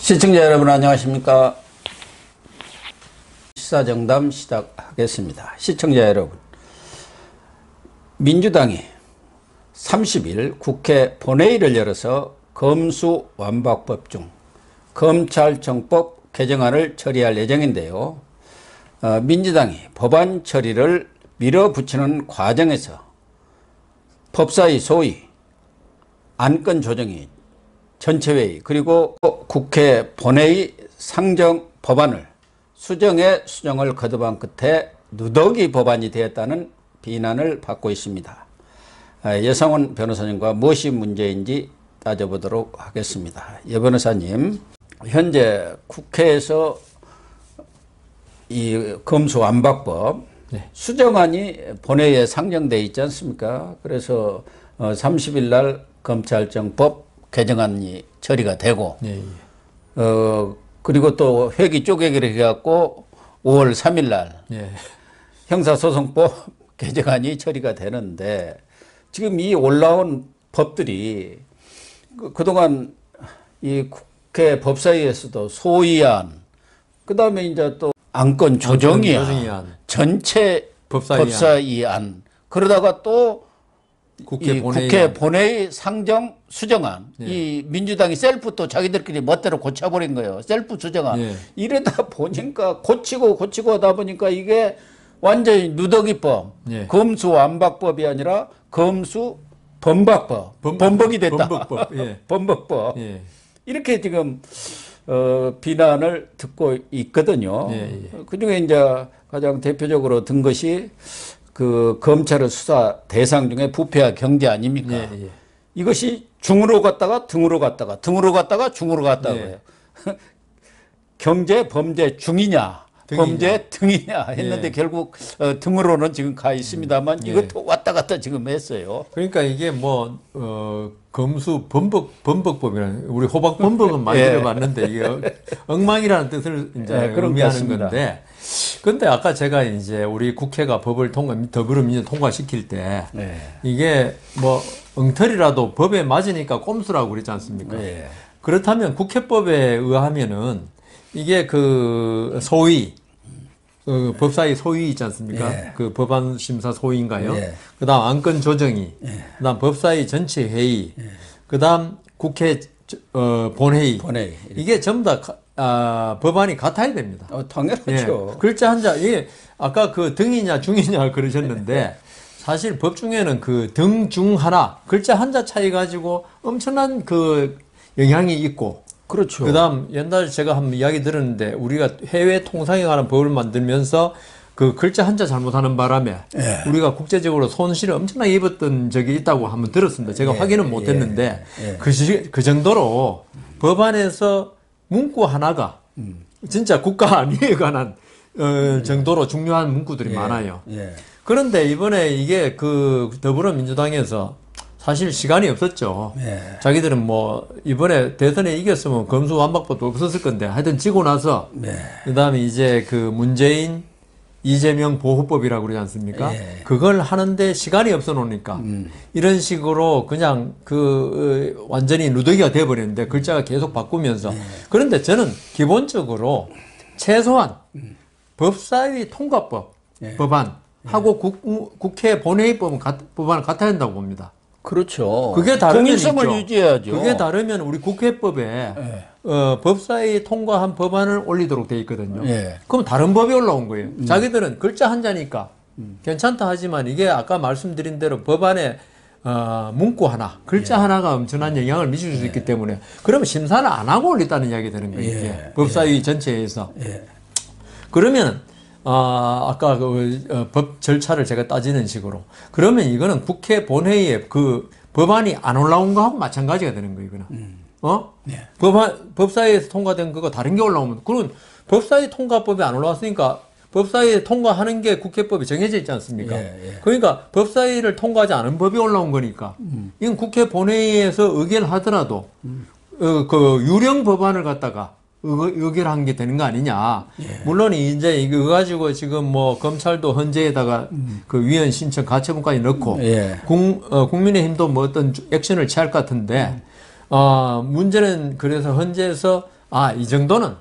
시청자 여러분 안녕하십니까? 시사정담 시작하겠습니다. 시청자 여러분, 민주당이 30일 국회 본회의를 열어서 검수완박법 중 검찰청법 개정안을 처리할 예정인데요. 민주당이 법안 처리를 밀어붙이는 과정에서 법사위 소위 안건 조정위 전체회의 그리고 국회 본회의 상정 법안을 수정을 거듭한 끝에 누더기 법안이 되었다는 비난을 받고 있습니다. 여상원 변호사님과 무엇이 문제인지 따져보도록 하겠습니다. 여 변호사님, 현재 국회에서 이 검수완박법 수정안이 본회의에 상정되어 있지 않습니까? 그래서 30일 날 검찰청법 개정안이 처리가 되고, 그리고 또 회기 쪼개기를 해갖고 5월 3일 날 형사소송법 개정안이 처리가 되는데, 지금 이 올라온 법들이 그동안 이 국회 법사위에서도 소위안, 그 다음에 이제 또 안건 조정위안, 전체 법사위안, 그러다가 또 국회 본회의 상정 수정안, 이 민주당이 셀프 또 자기들끼리 멋대로 고쳐버린 거예요. 셀프 수정안. 이러다 보니까 고치고 하다 보니까 이게 완전히 누더기법, 검수완박법이 아니라 검수범박법, 범벅이 됐다. 범벅법. 이렇게 지금 비난을 듣고 있거든요. 그중에 이제 가장 대표적으로 든 것이 그 검찰의 수사 대상 중에 부패와 경제 아닙니까? 이것이 중으로 갔다가 등으로 갔다가 중으로 갔다고요. 경제 범죄 중이냐 범죄 등이냐 했는데 결국 등으로는 지금 가 있습니다만 이것도 왔다 갔다 지금 했어요. 그러니까 이게 뭐 검수 범벅법이라는, 우리 호박 범벅은 많이 들어봤는데 이게 엉망이라는 뜻을 이제 의미하는 건데, 근데 아까 제가 이제 우리 국회가 법을 더불어민주당 통과시킬 때 이게 뭐 엉터리라도 법에 맞으니까 꼼수라고 그러지 않습니까? 그렇다면 국회법에 의하면은 이게 그 소위 법사위 소위 있지 않습니까? 그 법안 심사 소위인가요? 그다음 안건 조정위, 그다음 법사위 전체 회의, 그다음 국회 본회의. 이게 전부 다 법안이 같아야 됩니다. 당연하죠. 글자 한자, 이게 아까 그 등이냐 중이냐 그러셨는데 사실 법 중에는 그 등, 중 하나, 글자 한자 차이 가지고 엄청난 그 영향이 있고, 그렇죠. 그다음 옛날에 제가 한번 이야기 들었는데, 우리가 해외 통상에 관한 법을 만들면서 그 글자 한자 잘못하는 바람에 우리가 국제적으로 손실을 엄청나게 입었던 적이 있다고 한번 들었습니다. 제가 확인은 못했는데 그 정도로 법안에서 문구 하나가 진짜 국가 안위에 관한 정도로 중요한 문구들이 많아요. 그런데 이번에 이게 그 더불어민주당에서 사실 시간이 없었죠. 자기들은 뭐 이번에 대선에 이겼으면 검수완박법도 없었을 건데, 하여튼 지고 나서 그다음에 이제 그 문재인 이재명 보호법이라고 그러지 않습니까? 그걸 하는데 시간이 없어 놓으니까 이런 식으로 그냥 그 완전히 누더기가 돼버렸는데, 글자가 계속 바꾸면서. 그런데 저는 기본적으로 최소한 법사위 통과법 법안 하고 국회 본회의법은 법안은 같아야 한다고 봅니다. 그렇죠. 그게 다르면 통일성을 있죠. 유지해야죠. 그게 다르면 우리 국회법에 법사위 통과한 법안을 올리도록 돼 있거든요. 그럼 다른 법이 올라온 거예요. 자기들은 글자 한자니까 괜찮다 하지만, 이게 아까 말씀드린 대로 법안에 문구 하나, 글자 하나가 엄청난 영향을 미칠 수 있기 때문에, 그러면 심사를 안 하고 올렸다는 이야기 되는 거예요. 이게 법사위 전체에서. 그러면 아까 법 절차를 제가 따지는 식으로, 그러면 이거는 국회 본회의에 그 법안이 안 올라온 거하고 마찬가지가 되는 거예요, 이거는. 법사위에서 통과된 거가 다른 게 올라오면, 그건 법사위 통과법이 안 올라왔으니까 법사위에 통과하는 게 국회법이 정해져 있지 않습니까? 그러니까 법사위를 통과하지 않은 법이 올라온 거니까, 이건 국회 본회의에서 의결하더라도 그 유령 법안을 갖다가 의결한 게 되는 거 아니냐. 물론 이제 이거 가지고 지금 뭐 검찰도 헌재에다가 그 위헌 신청 가처분까지 넣고 국민의힘도 뭐 어떤 액션을 취할 것 같은데 문제는 그래서 헌재에서 이 정도는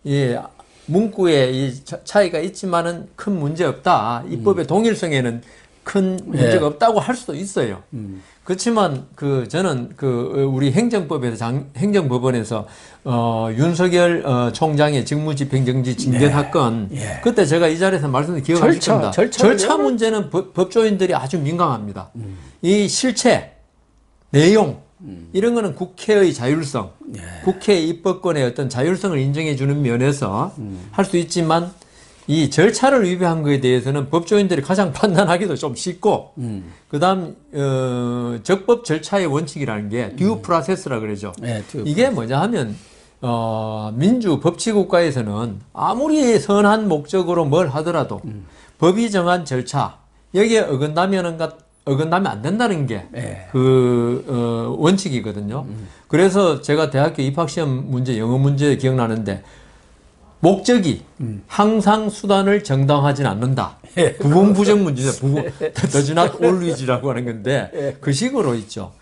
예, 문구에 이 차이가 있지만은 큰 문제 없다. 입법의 동일성에는 큰 문제가 없다고 할 수도 있어요. 그렇지만 저는 우리 행정법원에서 윤석열 총장의 직무집행정지 징계 사건 그때 제가 이 자리에서 말씀드린 기억하실 겁니다. 절차 문제는 법조인들이 아주 민감합니다. 이 실체, 내용 이런 거는 국회의 자율성, 국회 입법권의 어떤 자율성을 인정해 주는 면에서 할 수 있지만 이 절차를 위배한 것에 대해서는 법조인들이 가장 판단하기도 좀 쉽고 그다음 적법 절차의 원칙이라는 게 듀 프로세스라 그러죠. 이게 뭐냐 하면 민주 법치 국가에서는 아무리 선한 목적으로 뭘 하더라도 법이 정한 절차 여기에 어긋나면 안 된다는 게 원칙이거든요. 그래서 제가 대학교 입학시험 문제, 영어 문제 기억나는데 목적이 항상 수단을 정당하지는 않는다. 부분 부정 문제죠. does not always라고 하는 건데 그 식으로 있죠.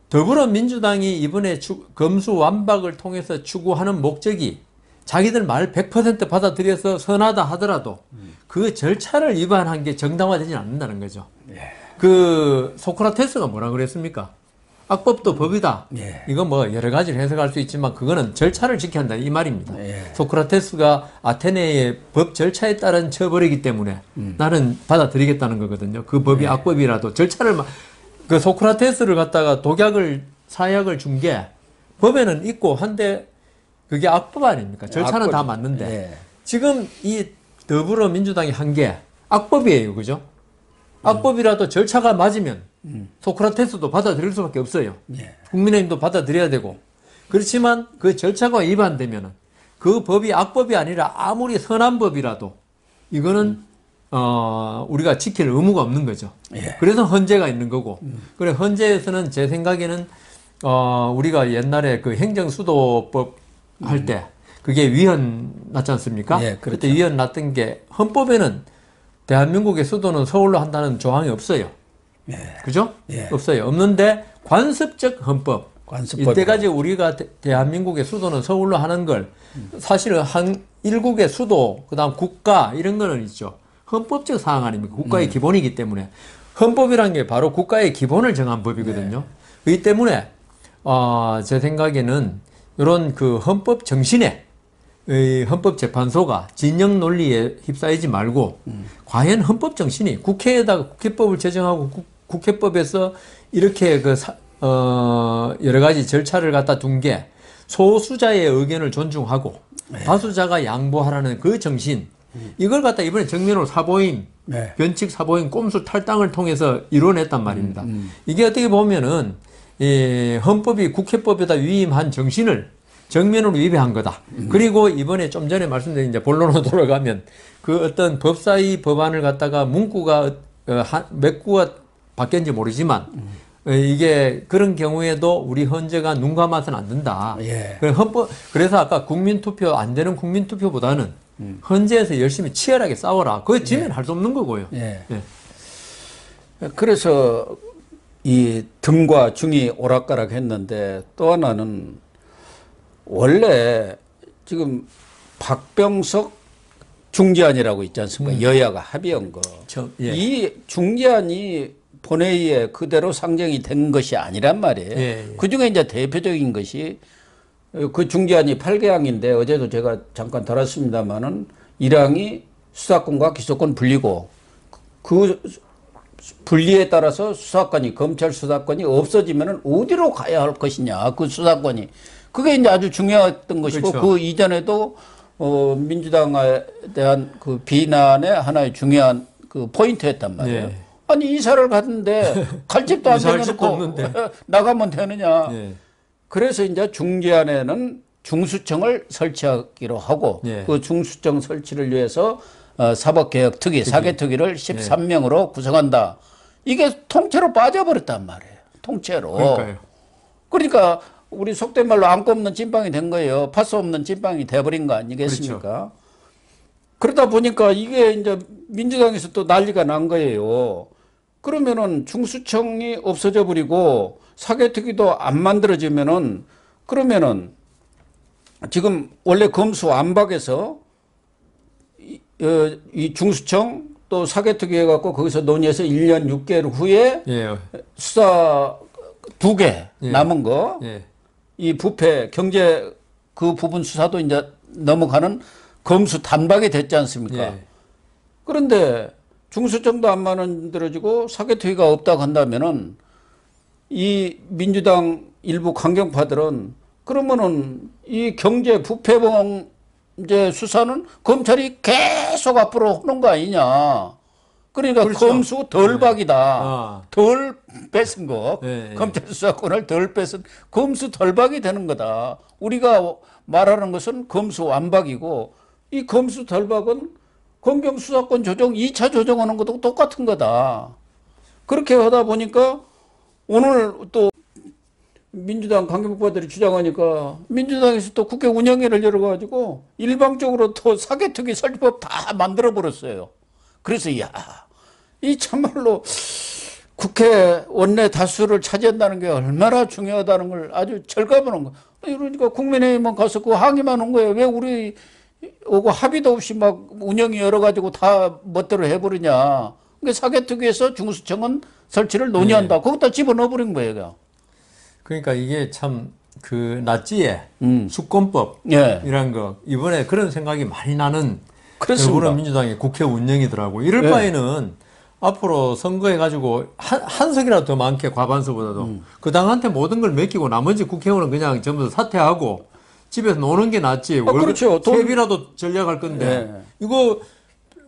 더불어민주당이 이번에 검수완박을 통해서 추구하는 목적이 자기들 말 100% 받아들여서 선하다 하더라도 그 절차를 위반한 게 정당화되지 않는다는 거죠. 소크라테스가 뭐라 그랬습니까? 악법도 법이다. 이거 뭐 여러 가지를 해석할 수 있지만 그거는 절차를 지켜야 한다 이 말입니다. 소크라테스가 아테네의 법 절차에 따른 처벌이기 때문에 나는 받아들이겠다는 거거든요. 그 법이 악법이라도 절차를 그 소크라테스를 갖다가 사약을 준 게 법에는 있고 한데 그게 악법 아닙니까? 절차는 악법. 다 맞는데 지금 이 더불어민주당이 한 게 악법이에요, 그죠? 악법이라도 절차가 맞으면 소크라테스도 받아들일 수밖에 없어요. 국민의힘도 받아들여야 되고. 그렇지만 그 절차가 위반되면 그 법이 악법이 아니라 아무리 선한 법이라도 이거는 우리가 지킬 의무가 없는 거죠. 그래서 헌재가 있는 거고. 그래 헌재에서는 제 생각에는 우리가 옛날에 그 행정수도법 할 때 그게 위헌 났지 않습니까? 그렇죠. 그때 위헌 났던 게 헌법에는 대한민국의 수도는 서울로 한다는 조항이 없어요. 그죠? 없어요. 없는데 관습적 헌법. 이때까지 우리가 대한민국의 수도는 서울로 하는 걸 사실은 한 일국의 수도, 그 다음 국가 이런 거는 있죠. 헌법적 사항 아닙니까? 국가의 기본이기 때문에. 헌법이라는 게 바로 국가의 기본을 정한 법이거든요. 그렇기 때문에 제 생각에는 이런 그 헌법 정신에 헌법재판소가 진영 논리에 휩싸이지 말고 과연 헌법 정신이 국회에다가 국회법을 제정하고 국회법에서 이렇게 여러 가지 절차를 갖다 둔 게 소수자의 의견을 존중하고 다수자가 양보하라는 그 정신 이걸 갖다 이번에 정면으로 사보임, 변칙 사보임, 꼼수 탈당을 통해서 이뤄냈단 말입니다. 이게 어떻게 보면은 헌법이 국회법에다 위임한 정신을 정면으로 위배한 거다. 그리고 이번에 좀 전에 말씀드린 이제 본론으로 돌아가면 그 어떤 법사위 법안을 갖다가 문구가 몇 구가 바뀌었는지 모르지만 이게 그런 경우에도 우리 헌재가 눈 감아서는 안 된다. 그래서 아까 국민투표 안 되는 국민투표보다는 헌재에서 열심히 치열하게 싸워라. 그거 지면 할 수 없는 거고요. 그래서 이 등과 중이 오락가락 했는데 또 하나는 원래 지금 박병석 중재안이라고 있지 않습니까? 여야가 합의한 거. 이 중재안이 본회의에 그대로 상정이 된 것이 아니란 말이에요. 그중에 이제 대표적인 것이 그 중재안이 8개항인데 어제도 제가 잠깐 다뤘습니다마는 1항이 수사권과 기소권 분리고 그 분리에 따라서 수사권이 검찰 수사권이 없어지면은 어디로 가야 할 것이냐 그 수사권이 그게 이제 아주 중요했던 것이고 그렇죠. 그 이전에도 민주당에 대한 그 비난의 하나의 중요한 그 포인트였단 말이에요. 아니 이사를 갔는데 갈 집도 안 되놓고 나가면 되느냐. 그래서 이제 중재안에는 중수청을 설치하기로 하고 그 중수청 설치를 위해서 사법개혁특위, 사개특위를 13명으로 구성한다. 이게 통째로 빠져버렸단 말이에요. 통째로. 그러니까 우리 속된 말로 안고 없는 찐빵이 된 거예요. 파스 없는 찐빵이 돼버린 거 아니겠습니까? 그렇죠. 그러다 보니까 이게 이제 민주당에서 또 난리가 난 거예요. 그러면은 중수청이 없어져 버리고 사개특위도 안 만들어지면은 그러면은 지금 원래 검수완박에서 이 중수청 또 사개특위 해갖고 거기서 논의해서 1년 6개월 후에 예. 수사 2개 예. 남은 거, 예. 이 부패 경제 그 부분 수사도 이제 넘어가는 검수 단박이 됐지 않습니까? 예. 그런데 중수청도 안 만들어지고 사개특위가 없다고 한다면은 이 민주당 일부 강경파들은 그러면은 이 경제 부패범죄 수사는 검찰이 계속 앞으로 하는 거 아니냐. 그러니까 그렇죠. 검수 덜박이다. 아. 덜 뺏은 거. 네, 검찰 수사권을 덜 뺏은 검수 덜박이 되는 거다. 우리가 말하는 것은 검수 완박이고 이 검수 덜박은 검경 수사권 조정 2차 조정하는 것도 똑같은 거다. 그렇게 하다 보니까 오늘 또 민주당 강경파들이 주장하니까 민주당에서 또 국회 운영위를 열어가지고 일방적으로 또 사개특위 설치법 다 만들어버렸어요. 그래서 이 참말로 국회 원내 다수를 차지한다는 게 얼마나 중요하다는 걸 아주 절감하는 거. 그러니까 국민의힘만 가서 그 항의만 한 거예요. 왜 우리 오고 합의도 없이 막 운영이 열어가지고 다 멋대로 해버리냐. 그러니까 사개특위에서 중수청은 설치를 논의한다. 네. 거기다 집어넣어버린 거예요. 그러니까 이게 참 그 낫지에 수권법 예. 이란 거 이번에 그런 생각이 많이 나는 그렇습니다. 더불어민주당의 국회 운영이더라고요. 이럴 예. 바에는 앞으로 선거해가지고 한 석이라도 더 많게 과반수보다도 그 당한테 모든 걸 맡기고 나머지 국회의원은 그냥 전부 다 사퇴하고 집에서 노는 게 낫지. 그렇죠. 세비라도 전략할 건데 예. 이거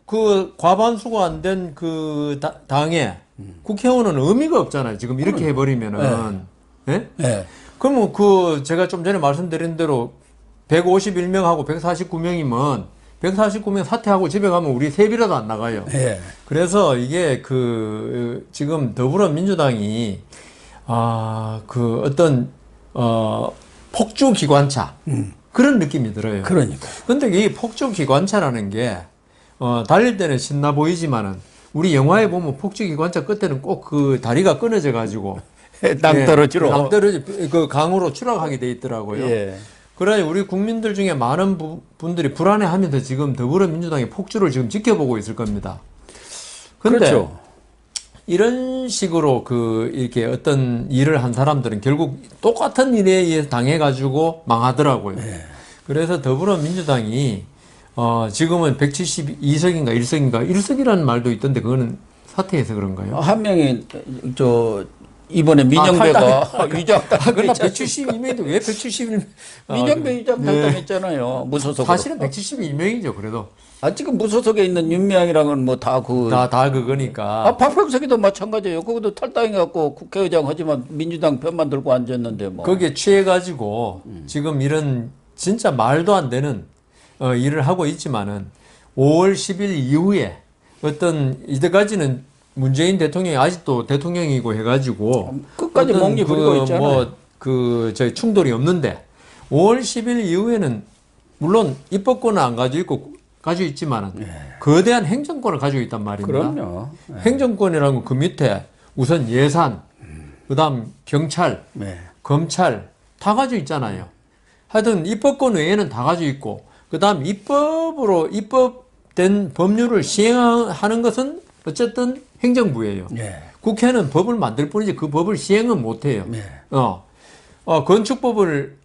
그 과반수가 안 된 그 당에 국회의원은 의미가 없잖아요. 지금 이렇게 해버리면은. 예? 예. 그러면 그 제가 좀 전에 말씀드린 대로 151명하고 149명이면 149명 사퇴하고 집에 가면 우리 세비라도 안 나가요. 예. 그래서 이게 그 지금 더불어민주당이 그 어떤 폭주 기관차 그런 느낌이 들어요. 그러니까. 근데 이 폭주 기관차라는 게 달릴 때는 신나 보이지만은 우리 영화에 보면 폭주 기관차 끝에는 꼭 그 다리가 끊어져 가지고 낭떠러지로. 낭떠러지 그 강으로 추락하게 돼 있더라고요. 예. 그러니 우리 국민들 중에 많은 분들이 불안해하면서 지금 더불어민주당의 폭주를 지금 지켜보고 있을 겁니다. 근데 그렇죠. 이런 식으로 이렇게 어떤 일을 한 사람들은 결국 똑같은 일에 의해서 당해가지고 망하더라고요. 예. 그래서 더불어민주당이 지금은 172석인가 1석이라는 말도 있던데 그거는 사퇴해서 그런가요? 한 명이 이번에 민영배가 위장 그러나 172명인데 왜 171명? 민영배 위장 탈당했잖아요. 무소속으로. 사실은 172명이죠, 그래도. 지금 무소속에 있는 윤미향이랑은 뭐 다 그거니까. 박병석이도 마찬가지예요. 거기도 탈당해갖고 국회의장 하지만 민주당 편만 들고 앉았는데 뭐. 거기에 취해가지고 지금 이런 진짜 말도 안 되는 일을 하고 있지만은 5월 10일 이후에 어떤 이때까지는 문재인 대통령이 아직도 대통령이고 해가지고 끝까지 멍이 부리고 있잖아요. 저희 충돌이 없는데 5월 10일 이후에는 물론 입법권은 안 가지고 있지만은 거대한 행정권을 가지고 있단 말입니다. 그럼요. 행정권이라는 건 그 밑에 우선 예산, 그다음 경찰, 검찰 다 가지고 있잖아요. 하여튼 입법권 외에는 다 가지고 있고 그다음 입법된 법률을 시행하는 것은 어쨌든 행정부예요. 국회는 법을 만들 뿐이지 그 법을 시행은 못해요. 건축법을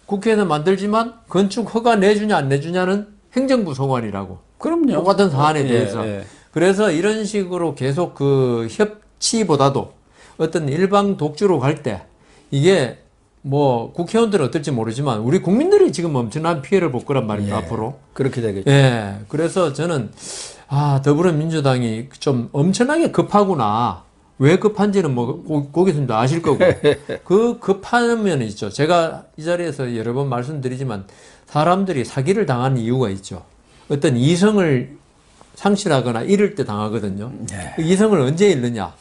국회에서 만들지만 건축 허가 내주냐 안 내주냐는 행정부 소관이라고. 그럼요. 똑같은 사안에 대해서. 그래서 이런 식으로 계속 그 협치보다도 어떤 일방 독주로 갈 때 이게 뭐 국회의원들은 어떨지 모르지만 우리 국민들이 지금 엄청난 피해를 볼 거란 말입니다. 앞으로. 그렇게 되겠죠. 그래서 저는 더불어민주당이 좀 엄청나게 급하구나. 왜 급한지는 뭐 거기서도 아실 거고. 그 급한 면이 있죠. 제가 이 자리에서 여러 번 말씀드리지만 사람들이 사기를 당하는 이유가 있죠. 어떤 이성을 상실하거나 잃을 때 당하거든요. 그 이성을 언제 잃느냐.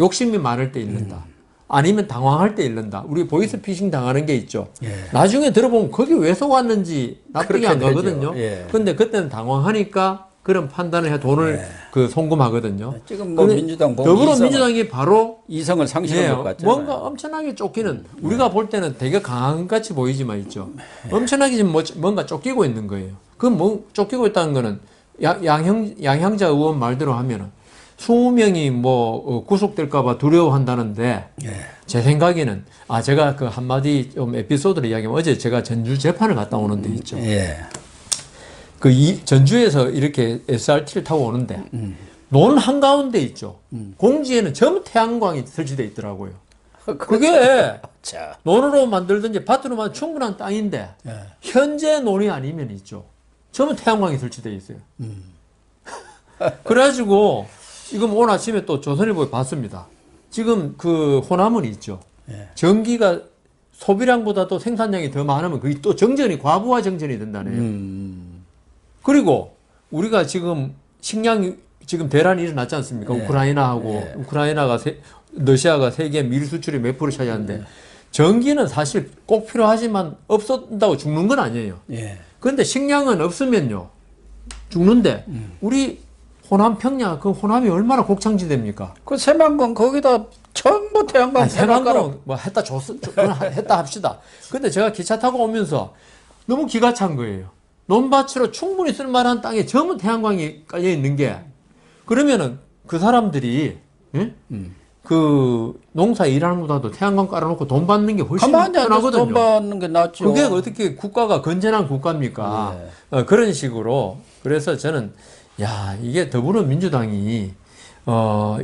욕심이 많을 때 잃는다. 아니면 당황할 때 잃는다. 우리 보이스피싱 당하는 게 있죠. 나중에 들어보면 거기 왜 속았는지 납득이 안 가거든요. 근데 그때는 당황하니까 그런 판단을 해 돈을 그 송금하거든요. 지금 뭐 민주당 더불어민주당이 바로 이성을 상실한 것 같죠. 뭔가 엄청나게 쫓기는 우리가 볼 때는 되게 강한 같이 보이지만 있죠. 엄청나게 지금 뭔가 쫓기고 있는 거예요. 그 뭐 쫓기고 있다는 거는 양향자 의원 말대로 하면은 20명이 뭐 구속될까봐 두려워한다는데 제 생각에는 제가 그 한마디 좀 에피소드를 이야기하면 어제 제가 전주 재판을 갔다 오는 데 있죠. 그 전주에서 이렇게 SRT를 타고 오는데 논 한가운데 있죠. 공지에는 전부 태양광이 설치되어 있더라고요. 그게 논으로 만들든지 밭으로만 충분한 땅인데 현재 논이 아니면 있죠. 전부 태양광이 설치되어 있어요. 그래가지고 지금 오늘 아침에 또 조선일보에 봤습니다. 지금 그 호남은 있죠. 전기가 소비량보다도 생산량이 더 많으면 그게 또 정전이 과부하 정전이 된다네요. 그리고 우리가 지금 식량 지금 대란이 일어났지 않습니까? 우크라이나하고 우크라이나가 러시아가 세계 밀 수출이 몇 프로 차지하는데 전기는 사실 꼭 필요하지만 없었다고 죽는 건 아니에요. 그런데 식량은 없으면요 죽는데 우리 호남 평야 그 호남이 얼마나 곡창지대입니까? 그 새만금 거기다 전부 태양광 새만금 뭐 했다 합시다. 근데 제가 기차 타고 오면서 너무 기가 찬 거예요. 논밭으로 충분히 쓸만한 땅에 전부 태양광이 깔려 있는 게 그러면은 그 사람들이 그 농사 일하는 것보다도 태양광 깔아놓고 돈 받는 게 훨씬 편하거든요. 돈 받는 게 낫죠. 그게 어떻게 국가가 건전한 국가입니까? 그런 식으로 그래서 저는 이게 더불어민주당이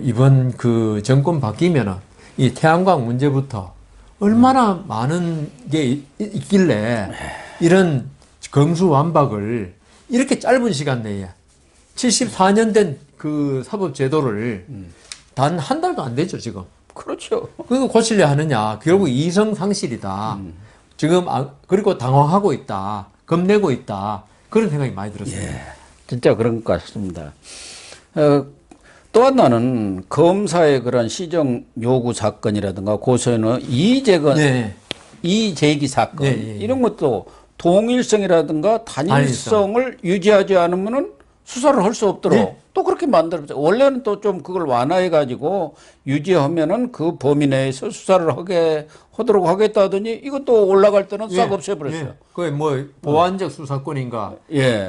이번 그 정권 바뀌면은 이 태양광 문제부터 얼마나 많은 게 있길래 이런 검수완박을 이렇게 짧은 시간 내에 74년 된 그 사법제도를 단 한 달도 안 되죠, 지금. 그렇죠. 그거 고치려 하느냐. 결국 이성 상실이다. 지금, 그리고 당황하고 있다. 겁내고 있다. 그런 생각이 많이 들었습니다. 진짜 그런 것 같습니다. 또 하나는 검사의 그런 시정 요구 사건이라든가 고소에는 이의제기 사건 이런 것도 동일성이라든가 단일성을 유지하지 않으면은 수사를 할 수 없도록 또 그렇게 만들었죠. 원래는 또 좀 그걸 완화해 가지고 유지하면은 그 범위 내에서 수사를 하도록 하겠다 하더니 이것도 올라갈 때는 싹 없애버렸어요. 그게 뭐 보완적 수사권인가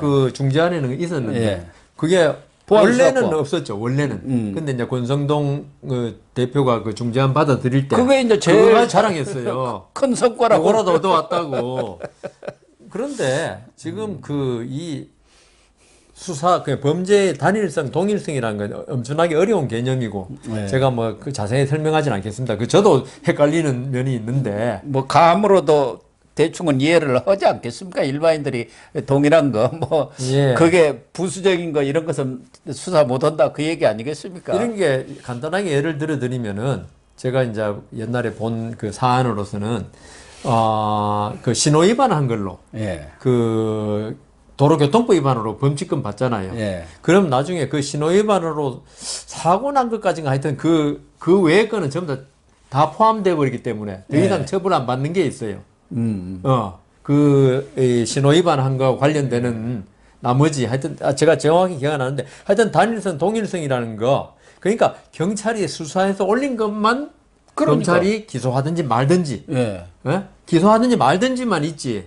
그 중재안에는 있었는데 그게 원래는 수사권. 없었죠. 원래는. 근데 이제 권성동 그 대표가 그 중재안 받아들일 때 그게 이제 제일 자랑했어요. 큰 성과라고. 그거라도 얻어왔다고. 그런데 지금 이 수사, 그 범죄의 단일성, 동일성이라는 건 엄청나게 어려운 개념이고, 제가 뭐 그 자세히 설명하지는 않겠습니다. 저도 헷갈리는 면이 있는데. 뭐 감으로도 대충은 이해를 하지 않겠습니까? 일반인들이 동일한 거, 그게 부수적인 거 이런 것은 수사 못 한다 그 얘기 아니겠습니까? 이런 게 간단하게 예를 들어 드리면은, 제가 이제 옛날에 본 그 사안으로서는, 그 신호위반 한 걸로, 도로교통법 위반으로 범칙금 받잖아요. 그럼 나중에 그 신호위반으로 사고 난 것까지가 하여튼 그 외의 거는 전부 다 포함되어 버리기 때문에 더 이상 처벌 안 받는 게 있어요. 신호위반 한 거 관련되는 나머지 하여튼 제가 정확히 기억 안 나는데 하여튼 단일성, 동일성이라는 거 그러니까 경찰이 수사해서 올린 것만 검찰이 기소하든지 말든지 기소하든지 말든지만 있지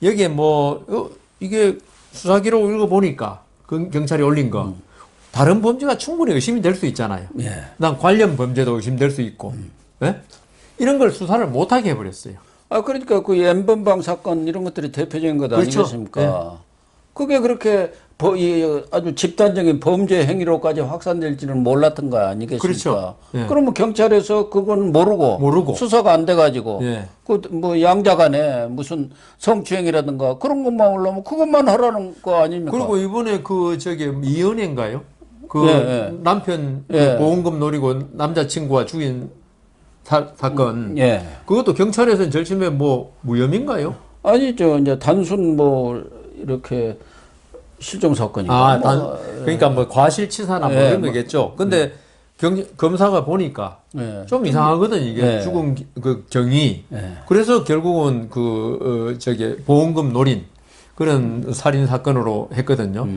여기에 뭐 이게 수사 기록 읽어보니까 경찰이 올린 거 다른 범죄가 충분히 의심이 될 수 있잖아요. 그다음 관련 범죄도 의심될 수 있고 이런 걸 수사를 못하게 해버렸어요. 그러니까 그 N번방 사건 이런 것들이 대표적인 것 아니겠습니까? 그게 그렇게 아주 집단적인 범죄 행위로까지 확산될지는 몰랐던 거 아니겠습니까? 그러면 경찰에서 그건 모르고 수사가 안 돼가지고 그 뭐 양자간에 무슨 성추행이라든가 그런 것만 올라오면 그것만 하라는 거 아닙니까? 그리고 이번에 이연애인가요? 남편 보험금 노리고 남자친구가 죽인 사건. 그것도 경찰에서는 절침에 뭐 무혐의인가요? 아니죠. 이제 단순 뭐 이렇게 실종 사건이고. 그러니까 뭐 과실치사나 뭐 이런 거겠죠. 근데 검사가 보니까 좀 이상하거든 이게 죽은 그 경위. 그래서 결국은 보험금 노린 그런 살인 사건으로 했거든요.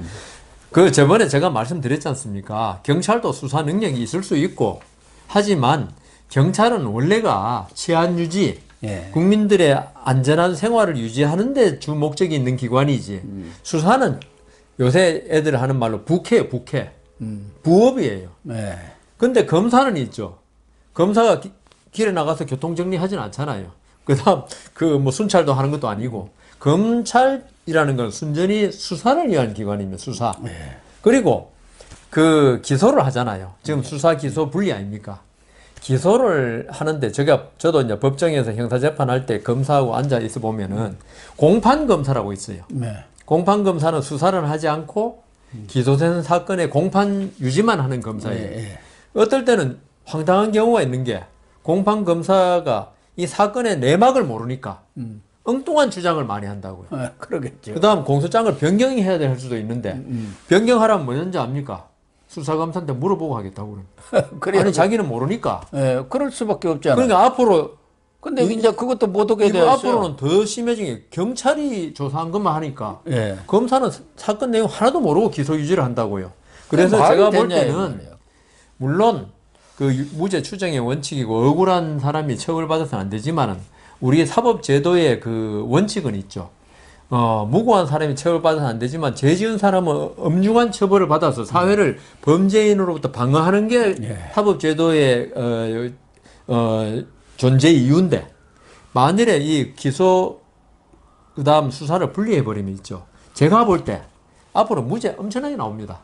그 저번에 제가 말씀드렸지 않습니까? 경찰도 수사 능력이 있을 수 있고 하지만 경찰은 원래가 치안 유지, 예. 국민들의 안전한 생활을 유지하는 데 주 목적이 있는 기관이지. 수사는 요새 애들 하는 말로 부캐예요, 부캐. 부업이에요. 네. 근데 검사는 있죠. 검사가 길에 나가서 교통정리 하진 않잖아요. 그 다음, 뭐 순찰도 하는 것도 아니고. 검찰이라는 건 순전히 수사를 위한 기관입니다, 수사. 네. 그리고 그 기소를 하잖아요. 지금 수사, 기소 분리 아닙니까? 기소를 하는데 저도 이제 법정에서 형사재판할 때 검사하고 앉아 있어 보면은 공판검사라고 있어요. 네. 공판검사는 수사를 하지 않고 기소된 사건의 공판 유지만 하는 검사예요. 네. 어떨 때는 황당한 경우가 있는 게 공판검사가 이 사건의 내막을 모르니까 엉뚱한 주장을 많이 한다고요. 그러겠죠. 그 다음 공소장을 변경해야 될 수도 있는데 변경하라면 뭐였는지 압니까? 수사검사한테 물어보고 하겠다고 그래요. 아니 자기는 모르니까. 예, 그럴 수밖에 없잖아요. 그러니까 앞으로 근데 이제 그것도 못 오게 이거 되었어요. 앞으로는 더 심해진 게 경찰이 조사한 것만 하니까 예. 검사는 사건 내용 하나도 모르고 기소 유지를 한다고요. 그래서 말이 제가 볼 되냐, 때는 이거예요. 물론 그 무죄 추정의 원칙이고 억울한 사람이 처벌받아서는 안 되지만은 우리 사법제도의 그 원칙은 있죠. 무고한 사람이 처벌받아서는 안 되지만 죄 지은 사람은 엄중한 처벌을 받아서 사회를 범죄인으로부터 방어하는 게 사법제도의 존재 이유인데 만일에 이 기소 그다음 수사를 분리해버리면 있죠. 제가 볼 때 앞으로 무죄 엄청나게 나옵니다.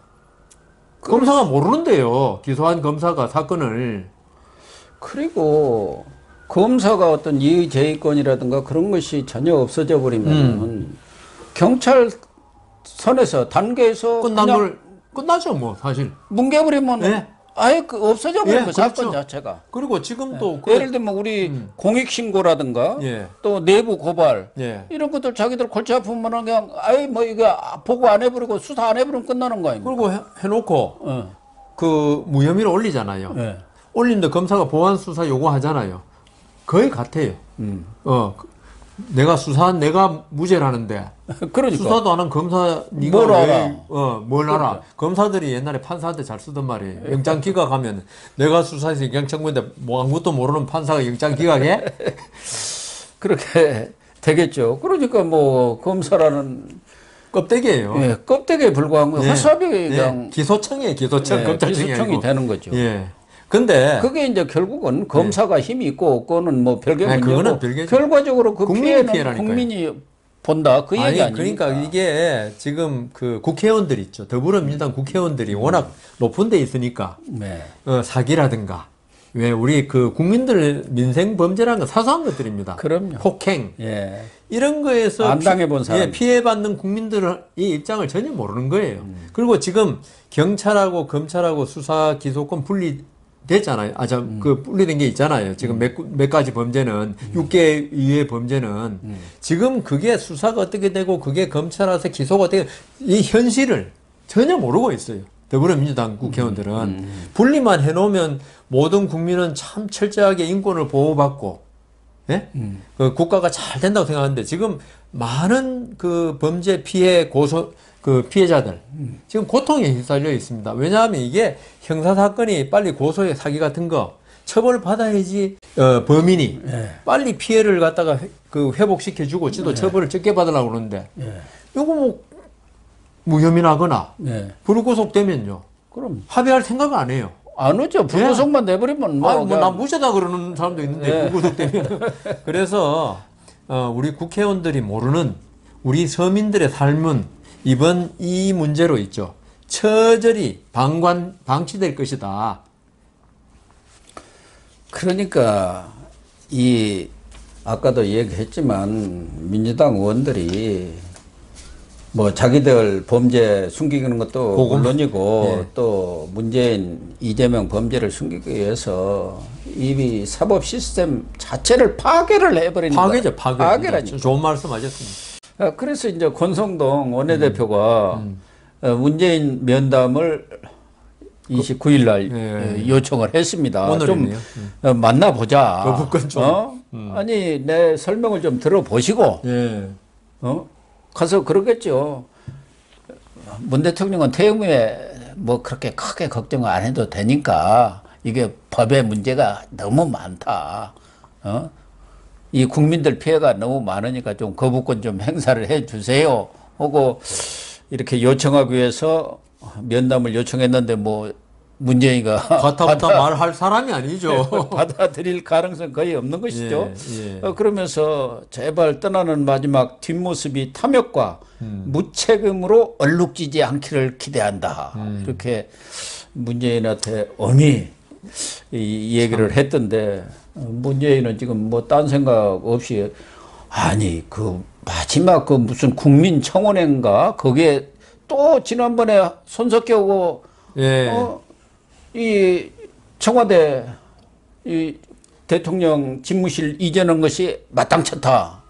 검사가 모르는데요. 기소한 검사가 사건을. 그리고 검사가 어떤 이의제기권이라든가 그런 것이 전혀 없어져 버리면 경찰 선에서 단계에서 끝나죠 뭐 사실. 뭉개버리면 네. 아예 없어져 버리는 네, 사건 그렇죠. 자체가. 그리고 지금 또 예를 들면 우리 공익신고라든가 또 내부 고발 이런 것들 자기들 골치 아프면 그냥 아예 뭐 이거 보고 안 해버리고 수사 안 해버리면 끝나는 거 아닙니까? 그리고 해놓고 그 무혐의를 올리잖아요. 올리는데 검사가 보완 수사 요구하잖아요. 거의 같아요. 내가 수사한 내가 무죄라는데 그러니까 수사도 안 한 검사 네가 뭘 왜, 알아? 뭘 알아? 그러니까. 검사들이 옛날에 판사한테 잘 쓰던 말이에요. 영장 기각하면 내가 수사해서 영장 청구인데 뭐 아무것도 모르는 판사가 영장 기각해? 그렇게 되겠죠. 그러니까 뭐 검사라는 껍데기예요. 예, 껍데기에 불과한 거 허수아비 그냥 기소청이에요. 기소청 검찰청이 기소청이 아니고. 되는 거죠. 예. 근데 그게 이제 결국은 검사가 힘이 있고 없고는 뭐 별개 문제고 그거는 별개죠. 결과적으로 그 국민이 피해는 피해라니까요. 국민이 본다 그 얘기 아닙니까? 그러니까 이게 지금 그 국회의원들 있죠. 더불어민주당 국회의원들이 워낙 높은 데 있으니까 사기라든가 왜 우리 그 국민들 민생 범죄라는 건 사소한 것들입니다. 그럼요. 폭행 이런 거에서 안 당해본 사람 피해받는 국민들의 입장을 전혀 모르는 거예요. 그리고 지금 경찰하고 검찰하고 수사 기소권 분리됐잖아요. 그 분리된 게 있잖아요. 지금 몇 가지 범죄는 6개 이외의 범죄는 지금 그게 수사가 어떻게 되고 그게 검찰에서 기소가 어떻게 이 현실을 전혀 모르고 있어요. 더불어민주당 국회의원들은 분리만 해놓으면 모든 국민은 참 철저하게 인권을 보호받고 그 국가가 잘 된다고 생각하는데 지금 많은 그 범죄 피해 그 피해자들 지금 고통에 휩쓸려 있습니다. 왜냐하면 이게 형사 사건이 빨리 고소해 사기 같은 거 처벌 받아야지 범인이 빨리 피해를 갖다가 그 회복시켜주고 지도 처벌을 적게 받으려고 그러는데 이거 뭐 무혐의나거나 불구속되면요. 그럼 합의할 생각을 안 해요. 안 오죠. 불구속만 내버리면 난 무죄다 그러는 사람도 있는데 불구속되면 그래서 우리 국회의원들이 모르는 우리 서민들의 삶은 이번 이 문제로 있죠. 처절히 방치될 것이다. 그러니까 아까도 얘기했지만 민주당 의원들이 뭐 자기들 범죄 숨기는 것도 물론이고 또 문재인 이재명 범죄를 숨기기 위해서 이 사법 시스템 자체를 파괴를 해버리는 파괴죠. 파괴라니까. 좋은 말씀 하셨습니다. 그래서 이제 권성동 원내대표가 문재인 면담을 29일 날 요청을 했습니다. 오늘이네요. 좀 만나보자. 거부권 좀. 아니 내 설명을 좀 들어보시고 가서 그러겠죠. 문 대통령은 퇴임 후에 뭐 그렇게 크게 걱정을 안 해도 되니까 이게 법의 문제가 너무 많다. 이 국민들 피해가 너무 많으니까 좀 거부권 좀 행사를 해 주세요 하고 이렇게 요청하기 위해서 면담을 요청했는데 뭐 문재인이가 과타부타 말할 사람이 아니죠. 받아들일 가능성 거의 없는 것이죠. 예. 그러면서 제발 떠나는 마지막 뒷모습이 탐욕과 무책임으로 얼룩지지 않기를 기대한다. 이렇게 문재인한테 엄히 이 얘기를 했던데 문재인은 지금 뭐 딴 생각 없이 아니 그 마지막 그 무슨 국민청원회인가 거기에 또 지난번에 손석희하고 예. 이 청와대 이 대통령 집무실 이전한 것이 마땅찮다.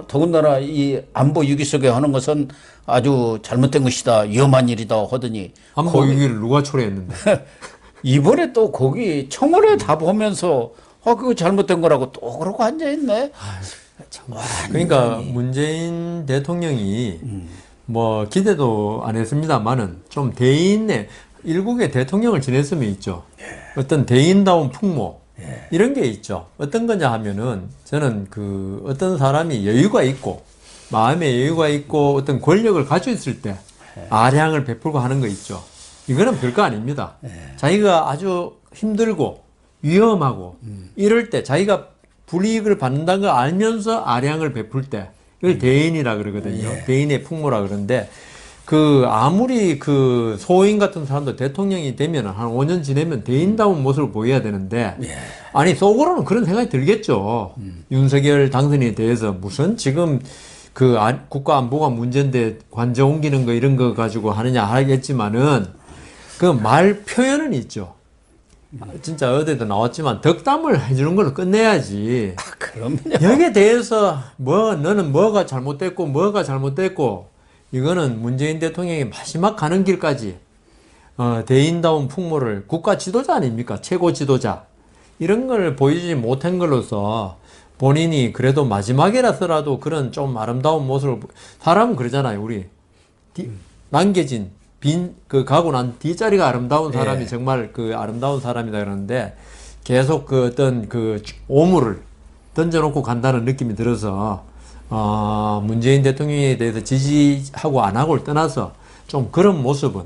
더군다나 이 안보 위기 속에 하는 것은 아주 잘못된 것이다. 위험한 일이다 하더니 안보 위기를 누가 초래했는데? 이번에 또 거기 청원회 다 보면서 그거 잘못된 거라고 또 그러고 앉아있네. 그러니까 문재인 대통령이 뭐 기대도 안 했습니다만은 좀 대인의 일국의 대통령을 지냈으면 있죠. 어떤 대인다운 풍모 이런 게 있죠. 어떤 거냐 하면은 저는 그 어떤 사람이 여유가 있고 마음에 여유가 있고 어떤 권력을 가지고 있을 때 아량을 베풀고 하는 거 있죠. 이거는 별거 아닙니다. 자기가 아주 힘들고 위험하고 이럴 때 자기가 불이익을 받는다는 걸 알면서 아량을 베풀 때 이걸 대인이라 그러거든요. 대인의 풍모라 그러는데 그 아무리 그 소인 같은 사람도 대통령이 되면 한 5년 지내면 대인다운 모습을 보여야 되는데 아니 속으로는 그런 생각이 들겠죠. 윤석열 당선인에 대해서 무슨 지금 그 국가 안보가 문제인데 관저 옮기는 거 이런 거 가지고 하느냐 하겠지만은 그 말 표현은 있죠. 진짜 어디도 나왔지만 덕담을 해주는 걸로 끝내야지. 그럼요. 여기에 대해서 뭐 너는 뭐가 잘못됐고 뭐가 잘못됐고 이거는 문재인 대통령이 마지막 가는 길까지 대인다운 풍모를 국가 지도자 아닙니까? 최고 지도자. 이런 걸 보여주지 못한 걸로서 본인이 그래도 마지막이라서라도 그런 좀 아름다운 모습을 사람은 그러잖아요. 우리 남겨진 그 가고 난 뒷자리가 아름다운 사람이 정말 그 아름다운 사람이다 그러는데 계속 그 어떤 그 오물을 던져놓고 간다는 느낌이 들어서 문재인 대통령에 대해서 지지하고 안 하고를 떠나서 좀 그런 모습은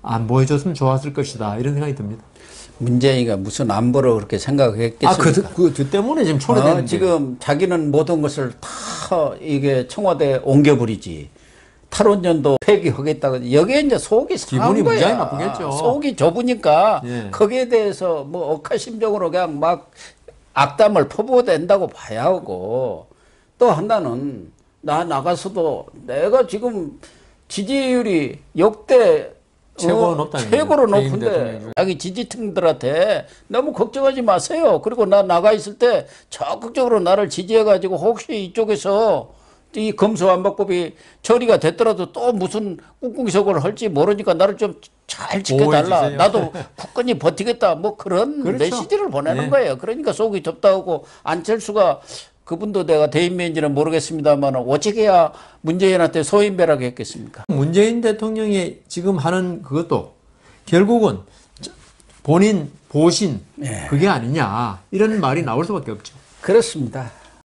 안 보여줬으면 좋았을 것이다 이런 생각이 듭니다. 문재인이가 무슨 안보를 그렇게 생각했겠습니까? 그 때문에 지금 초래되는 지금 자기는 모든 것을 다 이게 청와대에 옮겨버리지. 탈원전도 폐기하겠다고 여기에 이제 속이 상한 기분이 거야. 무지하게 나쁘겠죠. 속이 좁으니까 예. 거기에 대해서 뭐 억하심정으로 그냥 막 악담을 퍼부어댄다고 봐야 하고 또 하나는 나 나가서도 내가 지금 지지율이 역대 최고로 높은데 자기 지지층들한테 너무 걱정하지 마세요. 그리고 나 나가 있을 때 적극적으로 나를 지지해가지고 혹시 이쪽에서 이 검수완박법이 처리가 됐더라도 또 무슨 꿍꿍이석을 할지 모르니까 나를 좀 잘 지켜달라. 나도 굳건히 버티겠다. 뭐 그런 그렇죠. 메시지를 보내는 거예요. 그러니까 속이 좁다고 안철수가 그분도 내가 대인배인지는 모르겠습니다만 어떻게 해야 문재인한테 소인배라고 했겠습니까? 문재인 대통령이 지금 하는 그것도 결국은 본인 보신 그게 아니냐 이런 말이 나올 수밖에 없죠. 그렇습니다.